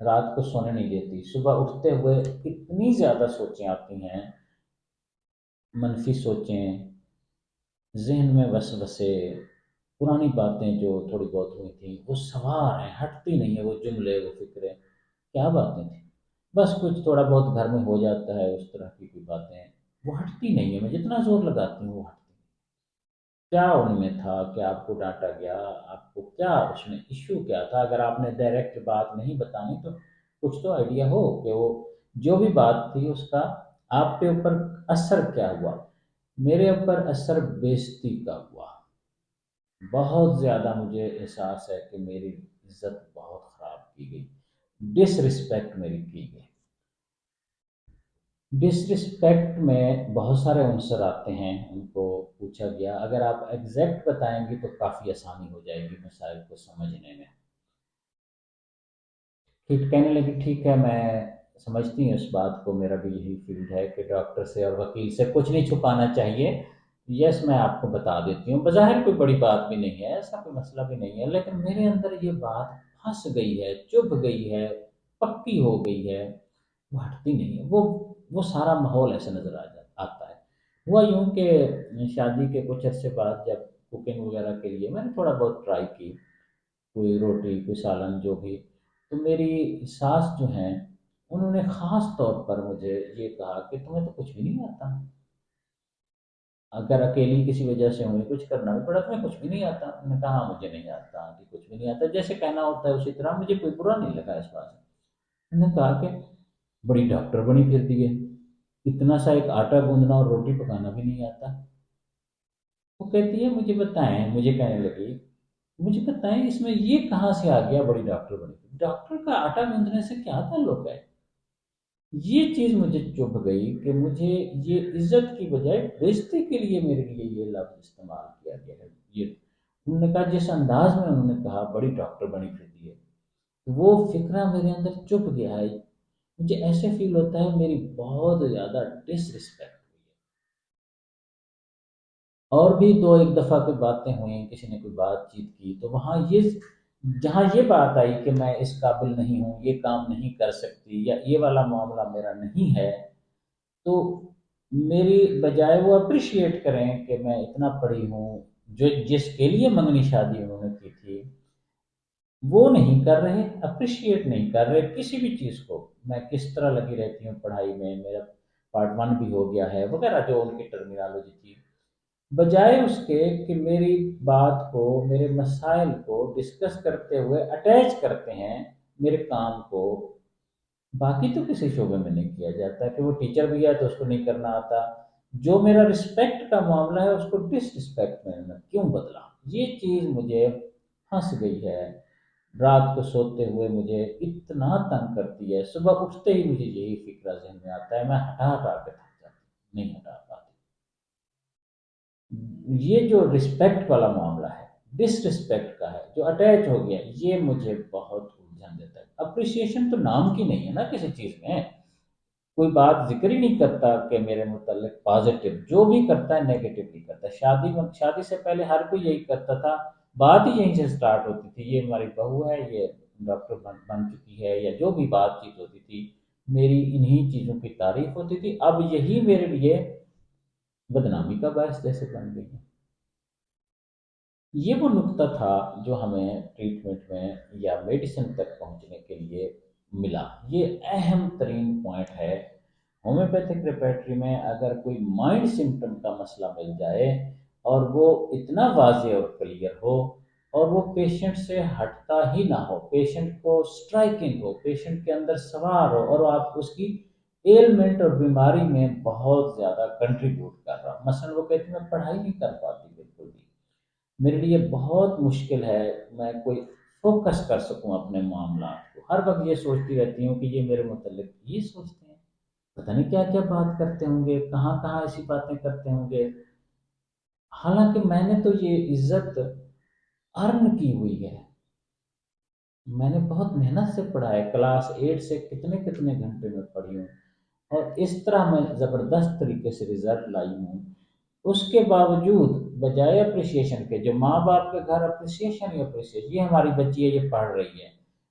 رات کو سونے نہیں دیتی، صبح اٹھتے ہوئے اتنی زیادہ سوچیں آتی ہیں، منفی سوچیں، ذہن میں وسوسے، پرانی باتیں جو تھوڑی بہت ہوئی تھیں وہ سوار ہیں، ہٹتی نہیں ہے، وہ جملے، وہ فکریں، کیا باتیں تھیں، بس کچھ تھوڑا بہت گھر میں ہو جاتا ہے اس طرح کی کوئی باتیں، وہ ہٹتی نہیں ہے، میں جتنا زور لگاتی ہوں وہ ہٹتی نہیں۔ کیا ان میں تھا کہ آپ کو ڈانٹا گیا؟ آپ کو کیا اس میں ایشو کیا تھا؟ اگر آپ نے ڈائریکٹ بات نہیں بتانی تو کچھ تو آئیڈیا ہو کہ وہ جو بھی بات تھی اس کا آپ کے اوپر اثر کیا ہوا؟ میرے اوپر اثر بےزتی کا ہوا، بہت زیادہ مجھے احساس ہے کہ میری عزت بہت خراب کی گئی، ڈس رسپیکٹ میری کی گئی۔ ڈس رسپیکٹ میں بہت سارے عنصر آتے ہیں، ان کو پوچھا گیا، اگر آپ ایگزیکٹ بتائیں گی تو کافی آسانی ہو جائے گی مسائل کو سمجھنے میں۔ ٹھیک کہنے لگی، ٹھیک ہے، میں سمجھتی ہوں اس بات کو، میرا بھی یہی فیلڈ ہے کہ ڈاکٹر سے اور وکیل سے کچھ نہیں چھپانا چاہیے، یس میں آپ کو بتا دیتی ہوں، بظاہر کوئی بڑی بات بھی نہیں ہے، ایسا کوئی مسئلہ بھی نہیں ہے، لیکن میرے اندر یہ بات پھنس گئی ہے، چبھ گئی ہے، پکی ہو گئی ہے، وہ ہٹتی نہیں ہے، وہ سارا ماحول ایسے نظر آتا ہے۔ ہوا یوں کہ شادی کے کچھ عرصے بعد جب کوکنگ وغیرہ کے لیے میں نے تھوڑا بہت ٹرائی کی، کوئی روٹی، کوئی سالن، جو بھی، تو میری ساس جو ہیں انہوں نے خاص طور پر مجھے یہ کہا کہ تمہیں تو کچھ بھی نہیں آتا، اگر اکیلی کسی وجہ سے ہوئی کچھ کرنا بھی پڑا تمہیں کچھ بھی نہیں آتا۔ میں نے کہا ہاں مجھے نہیں آتا کہ کچھ بھی نہیں آتا، جیسے کہنا ہوتا ہے اسی طرح، مجھے کوئی برا نہیں لگا اس بات سے۔ انہوں نے کہا کہ بڑی ڈاکٹر بنی پھرتی ہے، اتنا سا ایک آٹا گوندنا اور روٹی پکانا بھی نہیں آتا۔ وہ کہتی ہے مجھے بتائیں، مجھے کہنے لگی مجھے بتائیں اس میں یہ کہاں سے آ گیا بڑی ڈاکٹر بنی؟ ڈاکٹر کا آٹا گوندنے سے کیا تعلق ہے؟ یہ چیز مجھے چبھ گئی کہ مجھے یہ عزت کی بجائے بےزتی کے لیے میرے لیے یہ لفظ استعمال کیا گیا ہے۔ یہ انہوں نے کہا جس انداز میں انہوں نے کہا بڑی ڈاکٹر بنی پھرتی ہے، وہ فکرہ میرے اندر چپ گیا ہے، مجھے ایسے فیل ہوتا ہے میری بہت زیادہ ڈس رسپیکٹ ہوئی ہے۔ اور بھی دو ایک دفعہ کوئی باتیں ہوئیں، کسی نے کوئی بات چیت کی تو وہاں یہ، جہاں یہ بات آئی کہ میں اس قابل نہیں ہوں، یہ کام نہیں کر سکتی، یا یہ والا معاملہ میرا نہیں ہے، تو میری بجائے وہ اپریشیٹ کریں کہ میں اتنا پڑھی ہوں، جو جس کے لیے منگنی شادی انہوں نے کی تھی وہ نہیں کر رہے، اپریشیٹ نہیں کر رہے کسی بھی چیز کو، میں کس طرح لگی رہتی ہوں پڑھائی میں، میرا پارٹ ون بھی ہو گیا ہے وغیرہ جو ان کی ٹرمینالوجی تھی، بجائے اس کے کہ میری بات کو، میرے مسائل کو ڈسکس کرتے ہوئے اٹیچ کرتے ہیں میرے کام کو۔ باقی تو کسی شعبے میں نہیں کیا جاتا کہ وہ ٹیچر بھی ہے تو اس کو نہیں کرنا آتا، جو میرا رسپیکٹ کا معاملہ ہے اس کو ڈس رسپیکٹ میں نے کیوں بدلا؟ یہ چیز مجھے پھنس گئی ہے، رات کو سوتے ہوئے مجھے اتنا تنگ کرتی ہے، صبح اٹھتے ہی مجھے یہی فکرہ ذہن میں آتا ہے، میں ہٹا ہٹا کے تھک جاتی ہوں، نہیں ہٹا پاتی۔ یہ جو رسپیکٹ والا معاملہ ہے، ڈس رسپیکٹ کا ہے جو اٹیچ ہو گیا، یہ مجھے بہت الجھن دیتا ہے۔ اپریسیشن تو نام کی نہیں ہے نا کسی چیز میں، کوئی بات ذکر ہی نہیں کرتا کہ میرے متعلق پازیٹیو، جو بھی کرتا ہے نیگیٹو کرتا ہے۔ شادی سے پہلے ہر کوئی یہی کرتا تھا، بات ہی یہیں سے سٹارٹ ہوتی تھی، یہ ہماری بہو ہے، یہ ڈاکٹر بن چکی ہے، یا جو بھی بات چیت ہوتی تھی میری انہی چیزوں کی تعریف ہوتی تھی، اب یہی میرے لیے بدنامی کا باعث جیسے بن گئی ہے۔ یہ وہ نقطہ تھا جو ہمیں ٹریٹمنٹ میں یا میڈیسن تک پہنچنے کے لیے ملا، یہ اہم ترین پوائنٹ ہے۔ ہومیوپیتھک ریپیٹری میں اگر کوئی مائنڈ سمٹم کا مسئلہ مل جائے اور وہ اتنا واضح اور کلیئر ہو اور وہ پیشنٹ سے ہٹتا ہی نہ ہو، پیشنٹ کو سٹرائکنگ ہو، پیشنٹ کے اندر سوار ہو، اور آپ اس کی ایلمنٹ اور بیماری میں بہت زیادہ کنٹریبیوٹ کر رہا ہوں، مثلا وہ کہتے ہیں میں پڑھائی نہیں کر پاتی بالکل بھی، میرے لیے بہت مشکل ہے میں کوئی فوکس کر سکوں اپنے معاملات کو، ہر وقت یہ سوچتی رہتی ہوں کہ یہ میرے متعلق یہ سوچتے ہیں، پتہ نہیں کیا کیا بات کرتے ہوں گے، کہاں کہاں ایسی باتیں کرتے ہوں گے، حالانکہ میں نے تو یہ عزت ارن کی ہوئی ہے، میں نے بہت محنت سے پڑھا ہے، کلاس 8 سے کتنے کتنے گھنٹے میں پڑھی ہوں، اور اس طرح میں زبردست طریقے سے رزلٹ لائی ہوں، اس کے باوجود بجائے اپریسیشن کے، جو ماں باپ کے گھر اپریسیشن ہی اپریسیشن، یہ ہماری بچی ہے یہ پڑھ رہی ہے،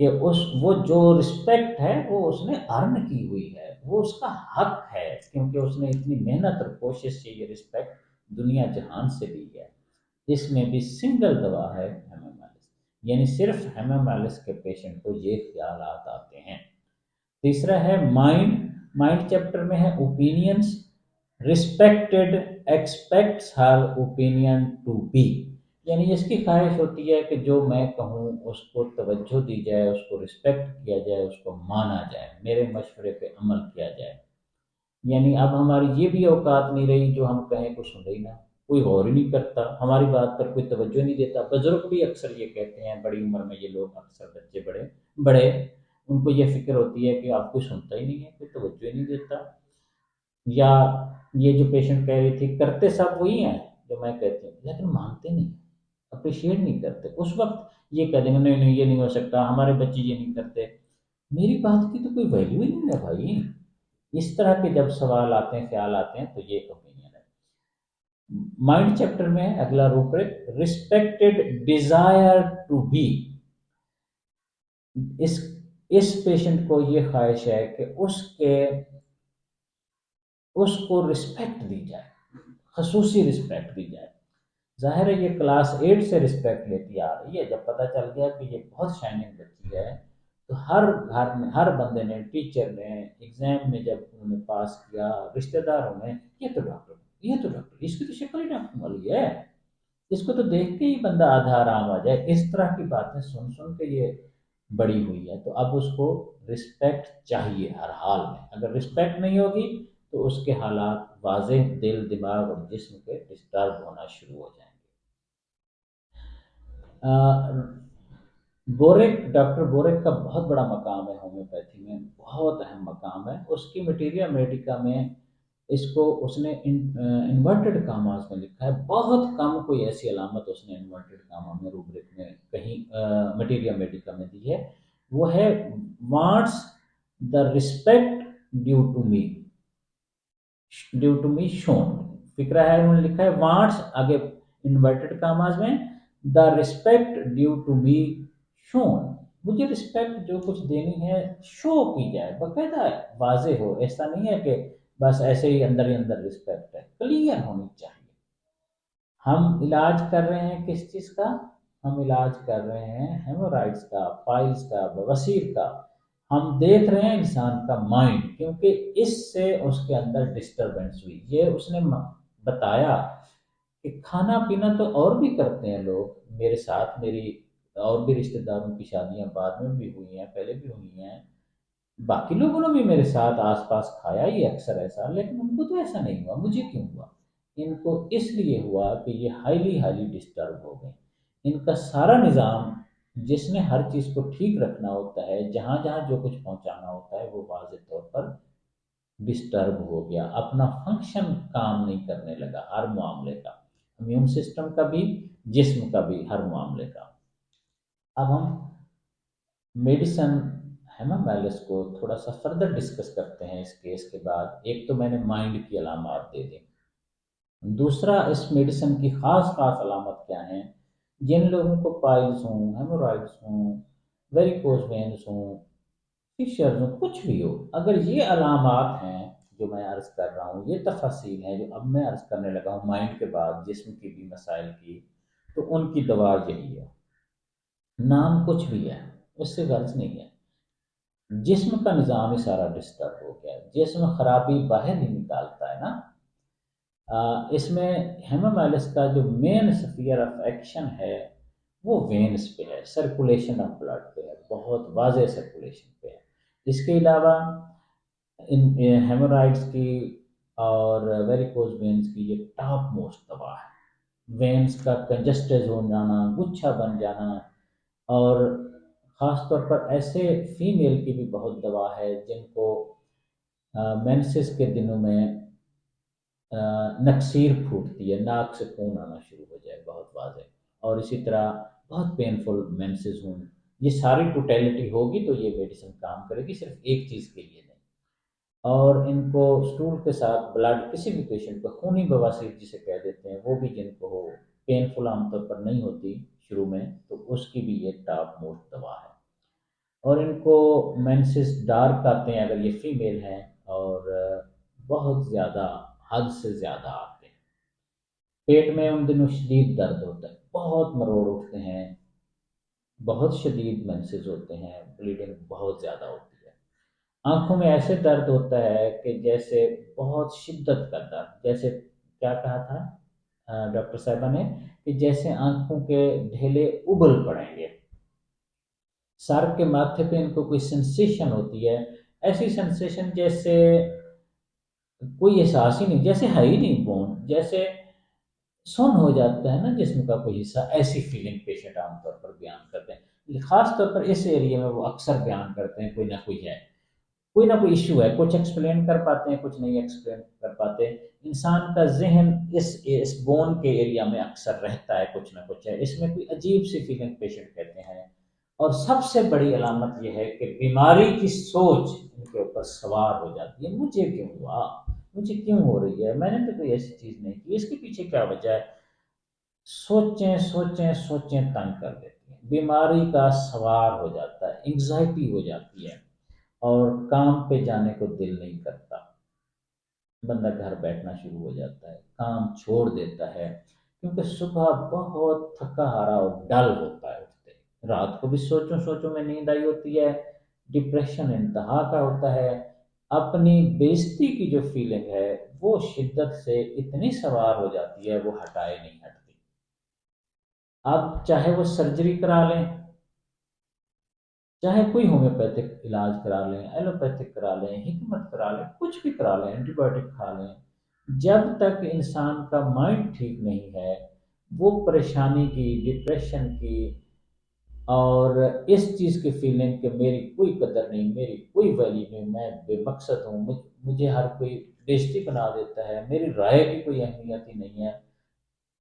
کہ وہ جو رسپیکٹ ہے وہ اس نے ارن کی ہوئی ہے، وہ اس کا حق ہے، کیونکہ اس نے اتنی محنت اور کوشش سے یہ رسپیکٹ دنیا جہان سے لی ہے۔ اس میں بھی سنگل دوا ہے ہیمامائلس، یعنی صرف ہیمامائلس کے پیشنٹ کو یہ خیالات آتے ہیں۔ تیسرا ہے مائنڈ، مائنڈ چیپٹر میں ہے اوپینینس، رسپیکٹڈ ایکسپیکٹس ہر اوپینین ٹو بی، یعنی اس کی خواہش ہوتی ہے کہ جو میں کہوں اس کو توجہ دی جائے، اس کو رسپیکٹ کیا جائے، اس کو مانا جائے، میرے مشورے پہ عمل کیا جائے۔ یعنی اب ہماری یہ بھی اوقات نہیں رہی جو ہم کہیں کو سن ہی نہ، کوئی غور ہی نہیں کرتا، ہماری بات پر کوئی توجہ نہیں دیتا۔ بزرگ بھی اکثر یہ کہتے ہیں، بڑی عمر میں یہ لوگ اکثر بچے بڑے بڑے ان کو یہ فکر ہوتی ہے کہ آپ کوئی سنتا ہی نہیں ہے، کوئی توجہ ہی نہیں دیتا۔ یا یہ جو پیشنٹ کہہ رہی تھی، کرتے سب وہی ہیں جو میں کہتی ہوں لیکن مانتے نہیں، اپریشیٹ نہیں کرتے، اس وقت یہ کہہ دیں گے نہیں نہیں یہ نہیں ہو سکتا، ہمارے بچے یہ نہیں کرتے۔ میری بات کی تو کوئی ویلیو ہی نہیں ہے بھائی۔ اس طرح کے جب سوال آتے ہیں، خیال آتے ہیں، تو یہ اوپینین ہے۔ مائنڈ چیپٹر میں اگلا rubric respected desire to be, اس اس پیشنٹ کو یہ خواہش ہے کہ اس کو رسپیکٹ دی جائے، خصوصی رسپیکٹ دی جائے۔ ظاہر ہے یہ کلاس 8 سے رسپیکٹ لیتی آ رہی ہے، جب پتہ چل گیا کہ یہ بہت شائننگ بچی ہے تو ہر گھر میں ہر بندے نے، ٹیچر نے، ایگزام میں جب انہوں نے پاس کیا، رشتہ داروں نے، یہ تو ڈاکٹر، یہ تو ڈاکٹر، اس کی تو شکل ہی ڈاکٹر والی ہے، اس کو تو دیکھ کے ہی بندہ آدھا آرام آ جائے۔ اس طرح کی باتیں سن سن کے یہ بڑی ہوئی ہے، تو اب اس کو رسپیکٹ چاہیے ہر حال میں۔ اگر رسپیکٹ نہیں ہوگی تو اس کے حالات واضح دل، دماغ اور جسم کے ڈسٹرب ہونا شروع ہو جائیں گے۔ ڈاکٹر بوریک کا بہت بڑا مقام ہے ہومیوپیتھی میں، بہت اہم مقام ہے۔ اس کی مٹیریا میڈیکا میں اس کو اس نے انورٹڈ کاماز میں لکھا ہے، بہت کم کوئی ایسی علامت اس نے انورٹڈ کاما میں روبرک میں کہیں مٹیریا میڈیکا میں دی ہے، وہ ہے wants the respect due to me, due to me شون۔ فکرہ ہے انہوں نے لکھا ہے وانٹس، آگے انورٹڈ کاماز میں، دا رسپیکٹ ڈیو ٹو می شون، مجھے رسپیکٹ جو کچھ دینی ہے شو کی جائے، باقاعدہ واضح ہو، ایسا نہیں ہے کہ بس ایسے ہی اندر رسپیکٹ ہے، کلیئر ہونی چاہیے۔ ہم علاج کر رہے ہیں کس چیز کا؟ ہم علاج کر رہے ہیں ہیمورائڈز کا، پائلز کا، بواسیر کا۔ ہم دیکھ رہے ہیں انسان کا مائنڈ، کیونکہ اس سے اس کے اندر ڈسٹربنس ہوئی، یہ اس نے بتایا کہ کھانا پینا تو اور بھی کرتے ہیں لوگ، میرے ساتھ میری اور بھی رشتہ داروں کی شادیاں بعد میں بھی ہوئی ہیں، پہلے بھی ہوئی ہیں، باقی لوگوں نے بھی میرے ساتھ آس پاس کھایا ہی اکثر ایسا، لیکن ان کو تو ایسا نہیں ہوا، مجھے کیوں ہوا؟ ان کو اس لیے ہوا کہ یہ ہائیلی ڈسٹرب ہو گئے۔ ان کا سارا نظام جس نے ہر چیز کو ٹھیک رکھنا ہوتا ہے، جہاں جہاں جو کچھ پہنچانا ہوتا ہے، وہ واضح طور پر ڈسٹرب ہو گیا، اپنا فنکشن کام نہیں کرنے لگا ہر معاملے کا، امیون سسٹم کا بھی، جسم کا بھی، ہر معاملے کا۔ اب ہم میڈیسن ہیمامائلس کو تھوڑا سا فردر ڈسکس کرتے ہیں اس کیس کے بعد۔ ایک تو میں نے مائنڈ کی علامات دے دی، دوسرا اس میڈیسن کی خاص خاص علامت کیا ہیں۔ جن لوگوں کو پائلز ہوں، ہیمورائڈز ہوں، ویریکوز وینز ہوں، فشرز ہوں، کچھ بھی ہو، اگر یہ علامات ہیں جو میں عرض کر رہا ہوں، یہ تفاصیل ہیں جو اب میں عرض کرنے لگا ہوں مائنڈ کے بعد جسم کی بھی مسائل کی، تو ان کی دوا یہی ہے۔ نام کچھ بھی ہے، اس سے غرض نہیں ہے، جسم کا نظام ہی سارا ڈسٹرب ہو گیا، جسم خرابی باہر ہی نکالتا ہے نا۔ اس میں ہیمامائلس کا جو مین سفیر آف ایکشن ہے وہ وینس پہ ہے، سرکولیشن آف بلڈ پہ ہے، بہت واضح سرکولیشن پہ ہے۔ اس کے علاوہ ہیمورائڈز کی اور ویریکوز وینز کی یہ ٹاپ موسٹ دوا ہے۔ وینز کا کنجسٹڈ ہو جانا، گچھا بن جانا، اور خاص طور پر ایسے فیمیل کی بھی بہت دوا ہے جن کو مینسس کے دنوں میں نکسیر پھوٹتی ہے، ناک سے خون آنا شروع ہو جائے بہت واضح، اور اسی طرح بہت پینفل مینسز ہوں، یہ ساری ٹوٹیلٹی ہوگی تو یہ میڈیسن کام کرے گی، صرف ایک چیز کے لیے نہیں۔ اور ان کو اسٹول کے ساتھ بلڈ، کسی بھی پیشنٹ کو خونی بواسیر جسے کہہ دیتے ہیں، وہ بھی جن کو ہو، پینفل عام طور پر نہیں ہوتی شروع میں، تو اس کی بھی یہ ٹاپ موسٹ دوا ہے۔ اور ان کو مینسز ڈارک آتے ہیں اگر یہ فیمیل ہیں، اور بہت زیادہ، حد سے زیادہ آتے ہیں۔ پیٹ میں ان دنوں شدید درد ہوتا ہے، بہت مروڑ اٹھتے ہیں، بہت شدید مینسز ہوتے ہیں، بلیڈنگ بہت زیادہ ہوتی ہے۔ آنکھوں میں ایسے درد ہوتا ہے کہ جیسے بہت شدت کا درد، جیسے کیا کہا تھا ڈاکٹر صاحبہ نے، کہ جیسے آنکھوں کے ڈھیلے ابل پڑیں گے۔ سر کے ماتھے پہ ان کو کوئی سنسیشن ہوتی ہے، ایسی سنسیشن جیسے کوئی احساس ہی نہیں، جیسے ہے ہی نہیں بون، جیسے سن ہو جاتا ہے نا جسم کا کوئی حصہ، ایسی فیلنگ پیشنٹ عام طور پر بیان کرتے ہیں، خاص طور پر اس ایریا میں وہ اکثر بیان کرتے ہیں کوئی نہ کوئی ہے، کوئی نہ کوئی ایشو ہے، کچھ ایکسپلین کر پاتے ہیں، کچھ نہیں ایکسپلین کر پاتے۔ انسان کا ذہن اس بون کے ایریا میں اکثر رہتا ہے، کچھ نہ کچھ ہے، اس میں کوئی عجیب سی فیلنگ پیشنٹ کہتے ہیں۔ اور سب سے بڑی علامت یہ ہے کہ بیماری کی سوچ ان کے اوپر سوار ہو جاتی ہے، مجھے کیوں ہوا، مجھے کیوں ہو رہی ہے، میں نے تو کوئی ایسی چیز نہیں کی، اس کے پیچھے کیا وجہ ہے؟ سوچیں سوچیں سوچیں تنگ کر دیتی ہیں، بیماری کا سوار ہو جاتا ہے، انگزائٹی ہو جاتی ہے، اور کام پہ جانے کو دل نہیں کرتا، بندہ گھر بیٹھنا شروع ہو جاتا ہے، کام چھوڑ دیتا ہے، کیونکہ صبح بہت تھکا ہارا اور ڈل ہوتا ہے اٹھتے، رات کو بھی سوچوں سوچوں میں نیند آئی ہوتی ہے، ڈپریشن انتہا کا ہوتا ہے، اپنی بےزتی کی جو فیلنگ ہے وہ شدت سے اتنی سوار ہو جاتی ہے، وہ ہٹائے نہیں ہٹتی۔ اب چاہے وہ سرجری کرا لیں، چاہے کوئی ہومیوپیتھک علاج کرا لیں، ایلوپیتھک کرا لیں، حکمت کرا لیں، کچھ بھی کرا لیں، اینٹی بایوٹک کھا لیں، جب تک انسان کا مائنڈ ٹھیک نہیں ہے، وہ پریشانی کی، ڈپریشن کی، اور اس چیز کی فیلنگ کہ میری کوئی قدر نہیں، میری کوئی ویلیو نہیں، میں بے مقصد ہوں، مجھے ہر کوئی بےزتی بنا دیتا ہے، میری رائے کی کوئی اہمیت ہی نہیں ہے،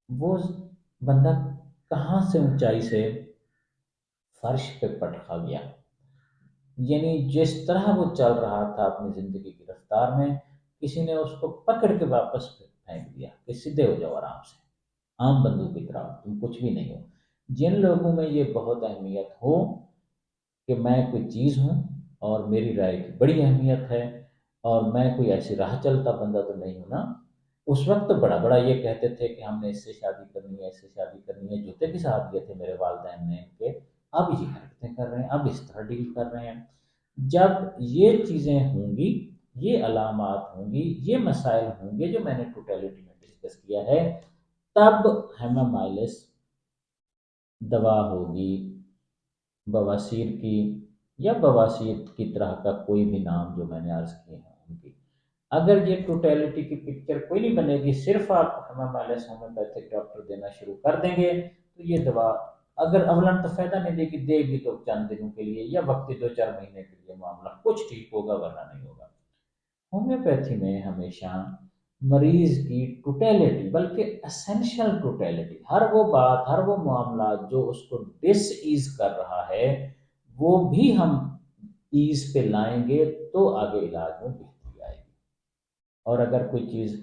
وہ بندہ کہاں سے اونچائی سے فرش پہ پٹ کھا گیا، یعنی جس طرح وہ چل رہا تھا اپنی زندگی کی رفتار میں، کسی نے اس کو پکڑ کے واپس پھینک دیا کہ سیدھے ہو جاؤ آرام سے، عام بندوں کی طرح تم کچھ بھی نہیں ہو۔ جن لوگوں میں یہ بہت اہمیت ہو کہ میں کوئی چیز ہوں اور میری رائے کی بڑی اہمیت ہے، اور میں کوئی ایسی راہ چلتا بندہ تو نہیں ہوں نا، اس وقت تو بڑا بڑا یہ کہتے تھے کہ ہم نے اس سے شادی کرنی ہے، اس سے شادی کرنی ہے، جوتے بھی ساتھ دیے تھے میرے والدین نے ان کے، اب یہ حرکتیں کر رہے ہیں، اب اس طرح ڈیل کر رہے ہیں۔ جب یہ چیزیں ہوں گی، یہ علامات ہوں گی، یہ مسائل ہوں گے جو میں نے ٹوٹیلٹی میں ڈسکس کیا ہے، تب ہیمامائلس دوا ہوگی بواسیر کی، یا بواسیر کی طرح کا کوئی بھی نام جو میں نے عرض کیے ہیں ان کی۔ اگر یہ ٹوٹیلٹی کی پکچر کوئی نہیں بنے گی، صرف آپ ہیمامائلس ہومیوپیتھک ڈاکٹر دینا شروع کر دیں گے، تو یہ دوا اگر اولن تو فائدہ نہیں دے گی تو چند دنوں کے لیے یا وقتی 2 4 مہینے کے لیے معاملہ کچھ ٹھیک ہوگا، ورنہ نہیں ہوگا۔ ہومیوپیتھی میں ہمیشہ مریض کی ٹوٹیلٹی، بلکہ اسینشل ٹوٹیلٹی، ہر وہ بات، ہر وہ معاملہ جو اس کو ڈس ایز کر رہا ہے، وہ بھی ہم ایز پہ لائیں گے تو آگے علاج میں بہتری آئے گی۔ اور اگر کوئی چیز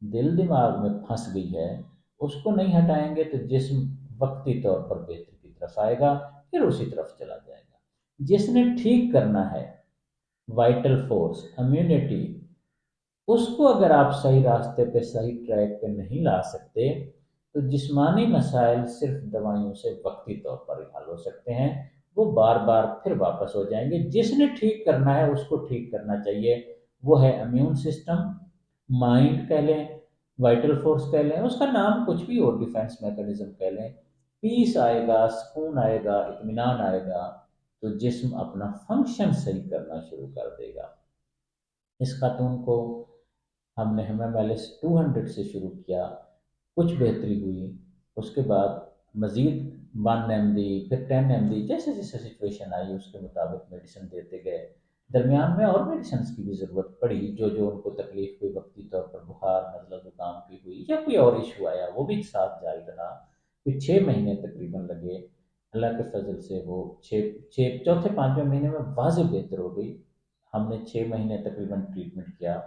دل دماغ میں پھنس گئی ہے، اس کو نہیں ہٹائیں گے تو جسم وقتی طور پر بہتری کی طرف آئے گا، پھر اسی طرف چلا جائے گا۔ جس نے ٹھیک کرنا ہے وائٹل فورس، امیونٹی، اس کو اگر آپ صحیح راستے پہ، صحیح ٹریک پہ نہیں لا سکتے، تو جسمانی مسائل صرف دوائیوں سے وقتی طور پر ہی حل ہو سکتے ہیں، وہ بار بار پھر واپس ہو جائیں گے۔ جس نے ٹھیک کرنا ہے اس کو ٹھیک کرنا چاہیے، وہ ہے امیون سسٹم، مائنڈ کہہ لیں، وائٹل فورس کہہ لیں، اس کا نام کچھ بھی ہو، ڈیفense میکانزم کہہ لیں، پیس آئے گا، سکون آئے گا، اطمینان آئے گا، تو جسم اپنا فنکشن صحیح کرنا شروع کر دے گا۔ اس خاتون کو ہم نے ہیمامائلس 200 سے شروع کیا، کچھ بہتری ہوئی، اس کے بعد مزید 1 mg، پھر 10 mg، جیسے جیسے سچویشن آئی اس کے مطابق میڈیسن دیتے گئے۔ درمیان میں اور میڈیسنس کی بھی ضرورت پڑی، جو جو ان کو تکلیف ہوئی، وقتی طور پر بخار، نزلہ زکام کی ہوئی، یا کوئی اور ایشو آیا، وہ بھی ساتھ جاری رہا، پھر 6 مہینے تقریباً لگے، اللہ کے فضل سے وہ چوتھے 5ویں مہینے میں واضح بہتر ہو گئی۔ ہم نے 6 مہینے تقریباً ٹریٹمنٹ کیا،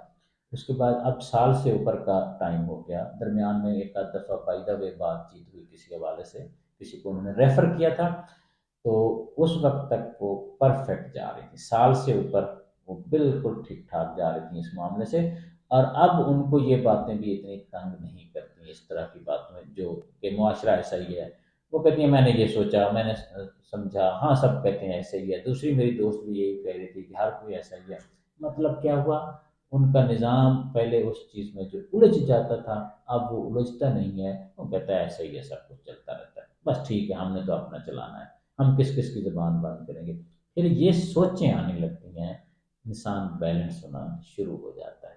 اس کے بعد اب سال سے اوپر کا ٹائم ہو گیا، درمیان میں ایک آدھ دفعہ بائی دا وے بات چیت ہوئی کسی حوالے سے، کسی کو انہوں نے ریفر کیا تھا، تو اس وقت تک وہ پرفیکٹ جا رہی تھی، سال سے اوپر وہ بالکل ٹھیک ٹھاک جا رہی تھیں اس معاملے سے، اور اب ان کو یہ باتیں بھی اتنی تنگ نہیں کرتی اس طرح کی باتیں جو کہ معاشرہ ایسا ہی ہے۔ وہ کہتی ہیں میں نے یہ سوچا، میں نے سمجھا، ہاں سب کہتے ہیں ایسے ہی ہے، دوسری میری دوست بھی یہی کہہ رہی تھی کہ ہر کوئی ایسا ہی ہے۔ مطلب کیا ہوا، ان کا نظام پہلے اس چیز میں جو الجھ جاتا تھا اب وہ الجھتا نہیں ہے، وہ کہتا ہے ایسا ہی ہے، سب کچھ چلتا رہتا ہے، بس ٹھیک ہے ہم نے تو اپنا چلانا ہے، ہم کس کس کی زبان بند کریں گے۔ پھر یہ سوچیں آنے لگتی ہیں، انسان بیلنس ہونا شروع ہو جاتا ہے۔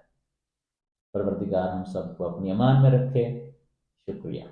پروردگار ہم سب کو اپنی امان میں رکھے۔ شکریہ۔